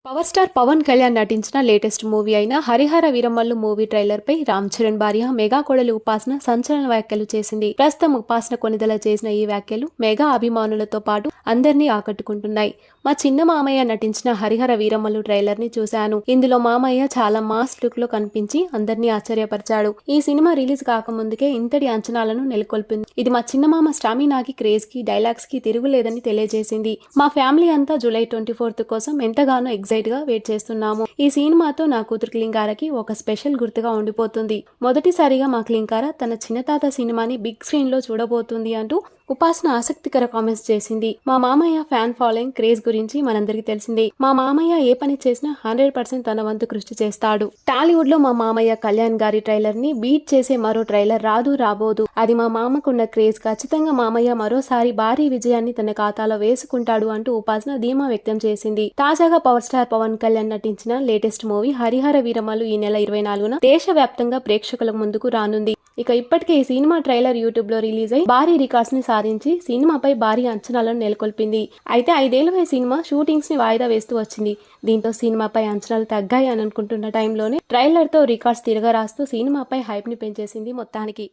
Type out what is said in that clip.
Power star Pawan Kalyan నటించిన latest movie అయిన Harihara Veeramallu movie trailer పై రామ్ చరణ్ భార్య మెగా కోడలి ఉపాసన సంచలన వ్యాఖ్యలు చేసింది. ప్రస్తుతం ఉపాసన కొనిదల చేసిన ఈ వ్యాఖ్యలు మెగా అభిమానులతో పాటు అందరినీ ఆకట్టుకుంటున్నాయి. మా చిన్న మామయ్య నటించిన హరిహర వీరమల్లు ట్రైలర్ ని చూశాను. ఇందులో మామయ్య చాలా మాస్ లుక్ లో కనిపించి అందరినీ ఆశ్చర్యపరిచాడు. ఈ సినిమా రిలీజ్ కాకముందుకే ఇంతటి అంచనాలను నెలకొల్పింది. ఇది మా చిన్నమామ స్టామినాకి, క్రేజ్ కి, డైలాగ్స్ కి తిరుగులేదని తెలియజేసింది. మా ఫ్యామిలీ అంతా జూలై 24 కోసం ఎంతగానో ఎగ్జైట్ గా వెయిట్ చేస్తున్నాము. ఈ సినిమాతో నా కూతురు క్లింకారకి ఒక స్పెషల్ గుర్తుగా ఉండిపోతుంది. మొదటిసారిగా మా క్లింకార తన చిన్నతాత సినిమాని బిగ్ స్క్రీన్ లో చూడబోతుంది అంటూ ఉపాసన ఆసక్తికర కామెంట్స్ చేసింది. మా మామయ్య ఫ్యాన్ ఫాలోయింగ్, క్రేజ్ గురించి మనందరికీ తెలిసిందే. మా మామయ్య ఏ పని చేసినా 100% తన వంతు కృషి చేస్తాడు. టాలీవుడ్ లో మా మామయ్య కళ్యాణ్ గారి ట్రైలర్ ని బీట్ చేసే మరో ట్రైలర్ రాబోదు. అది మా మామకున్న క్రేజ్. ఖచ్చితంగా మామయ్య మరోసారి భారీ విజయాన్ని తన ఖాతాలో వేసుకుంటాడు అంటూ ఉపాసన ధీమా వ్యక్తం చేసింది. తాజాగా పవర్ స్టార్ పవన్ కళ్యాణ్ నటించిన లేటెస్ట్ మూవీ హరిహర వీరమల్లు ఈ నెల 24న దేశవ్యాప్తంగా ప్రేక్షకుల ముందుకు రానుంది. ఇప్పటికే ఈ సినిమా ట్రైలర్ యూట్యూబ్ లో రిలీజ్ అయి భారీ రికార్డ్స్ ని సాధించి సినిమాపై భారీ అంచనాలను నెలకొల్పింది. అయితే 5 ఏళ్లుగా ఈ సినిమా షూటింగ్స్ ని వాయిదా వేస్తూ వచ్చింది. దీంతో సినిమాపై అంచనాలు తగ్గాయి అని అనుకుంటున్న టైంలోనే ట్రైలర్ తో రికార్డ్స్ తిరగరాస్తూ సినిమాపై హైప్ ని పెంచేసింది మొత్తానికి.